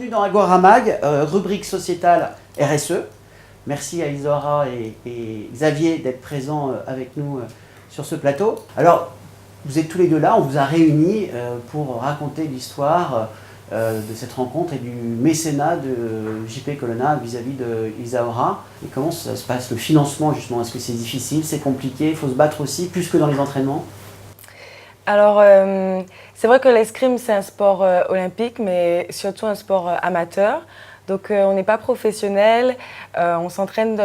Bienvenue dans Agora Mag, rubrique sociétale RSE. Merci à Isaura et Xavier d'être présents avec nous sur ce plateau. Alors, vous êtes tous les deux là, on vous a réunis pour raconter l'histoire de cette rencontre et du mécénat de JP Colonna vis-à-vis de Isaura. Et comment ça se passe, le financement justement? Est-ce que c'est difficile, c'est compliqué, il faut se battre aussi, plus que dans les entraînements? Alors, c'est vrai que l'escrime, c'est un sport olympique, mais surtout un sport amateur. Donc, on n'est pas professionnel, on s'entraîne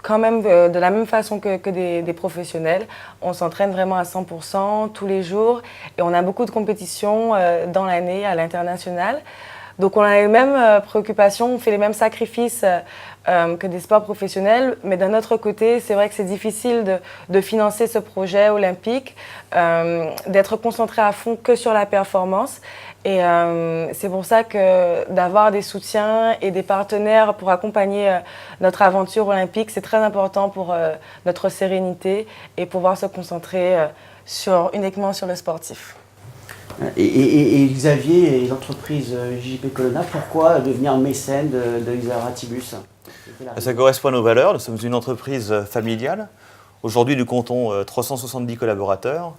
quand même de la même façon que des professionnels. On s'entraîne vraiment à 100% tous les jours et on a beaucoup de compétitions dans l'année à l'international. Donc on a les mêmes préoccupations, on fait les mêmes sacrifices que des sports professionnels, mais d'un autre côté, c'est vrai que c'est difficile de financer ce projet olympique, d'être concentré à fond que sur la performance. Et c'est pour ça que d'avoir des soutiens et des partenaires pour accompagner notre aventure olympique, c'est très important pour notre sérénité et pouvoir se concentrer uniquement sur le sportif. Et Xavier et l'entreprise JP Colonna, pourquoi devenir mécène de Isaura Tibus? Ça correspond à nos valeurs. Nous sommes une entreprise familiale. Aujourd'hui, nous comptons 370 collaborateurs.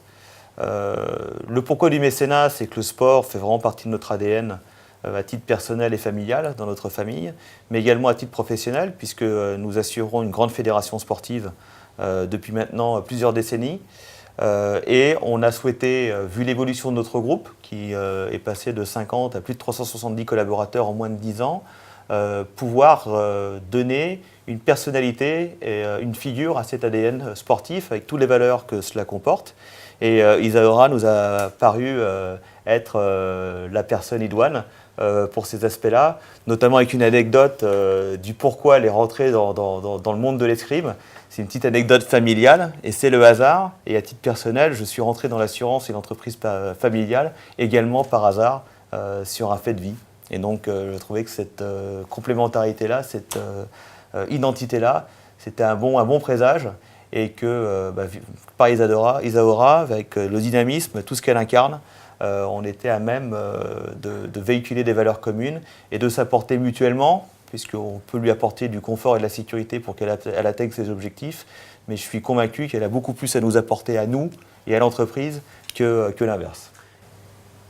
Le pourquoi du mécénat, c'est que le sport fait vraiment partie de notre ADN à titre personnel et familial dans notre famille, mais également à titre professionnel, puisque nous assurons une grande fédération sportive depuis maintenant plusieurs décennies. Et on a souhaité, vu l'évolution de notre groupe, qui est passé de 50 à plus de 370 collaborateurs en moins de 10 ans, pouvoir donner une personnalité et une figure à cet ADN sportif avec toutes les valeurs que cela comporte. Et Isaura nous a paru être la personne idoine pour ces aspects-là, notamment avec une anecdote du pourquoi elle est rentrée dans le monde de l'escrime. C'est une petite anecdote familiale et c'est le hasard. Et à titre personnel, je suis rentré dans l'assurance et l'entreprise familiale également par hasard sur un fait de vie. Et donc je trouvais que cette complémentarité-là, cette identité-là, c'était un bon présage. Et que par Isaura, avec le dynamisme, tout ce qu'elle incarne, on était à même de véhiculer des valeurs communes et de s'apporter mutuellement, puisqu'on peut lui apporter du confort et de la sécurité pour qu'elle atteigne ses objectifs. Mais je suis convaincu qu'elle a beaucoup plus à nous apporter à nous et à l'entreprise que l'inverse.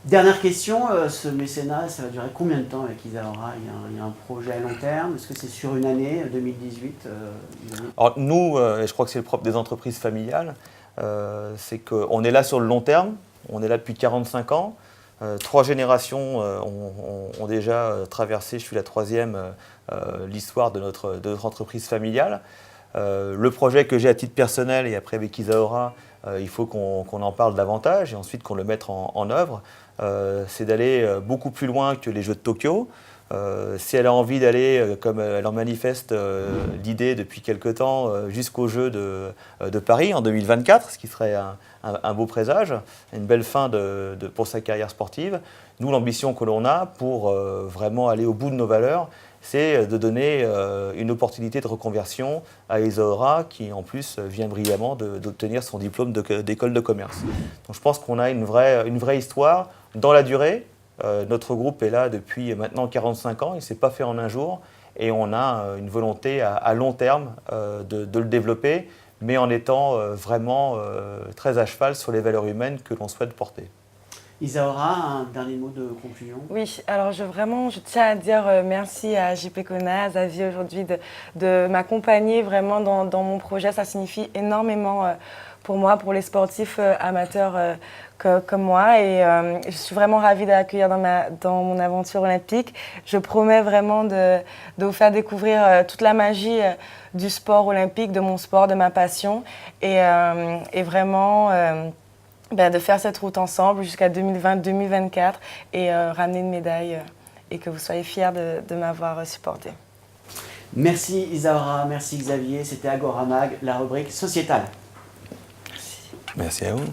Dernière question, ce mécénat, ça va durer combien de temps avec Isaura? Il y a un projet à long terme? Est-ce que c'est sur une année, 2018 Alors nous, et je crois que c'est le propre des entreprises familiales, c'est qu'on est là sur le long terme, on est là depuis 45 ans. 3 générations ont déjà traversé, je suis la 3e, l'histoire de notre entreprise familiale. Le projet que j'ai à titre personnel et après avec Isaura, il faut qu'on en parle davantage et ensuite qu'on le mette en œuvre. C'est d'aller beaucoup plus loin que les Jeux de Tokyo. Si elle a envie d'aller, comme elle en manifeste l'idée depuis quelque temps, jusqu'aux Jeux de Paris en 2024, ce qui serait un beau présage, une belle fin pour sa carrière sportive. Nous, l'ambition que l'on a pour vraiment aller au bout de nos valeurs, c'est de donner une opportunité de reconversion à Isaura qui en plus vient brillamment d'obtenir son diplôme d'école de commerce. Donc je pense qu'on a une vraie histoire dans la durée. Notre groupe est là depuis maintenant 45 ans, il ne s'est pas fait en un jour et on a une volonté à long terme de le développer, mais en étant vraiment très à cheval sur les valeurs humaines que l'on souhaite porter. Isaura, un dernier mot de conclusion? Oui, alors je tiens à dire merci à JP Colonna, à Xavier aujourd'hui de m'accompagner vraiment dans mon projet. Ça signifie énormément pour moi, pour les sportifs amateurs comme moi. Et je suis vraiment ravie d'accueillir dans mon aventure olympique. Je promets vraiment de vous faire découvrir toute la magie du sport olympique, de mon sport, de ma passion. Et vraiment... de faire cette route ensemble jusqu'à 2020-2024 et ramener une médaille et que vous soyez fiers de m'avoir supporté. Merci Isaura, merci Xavier, c'était Agora Mag, la rubrique sociétale. Merci à vous.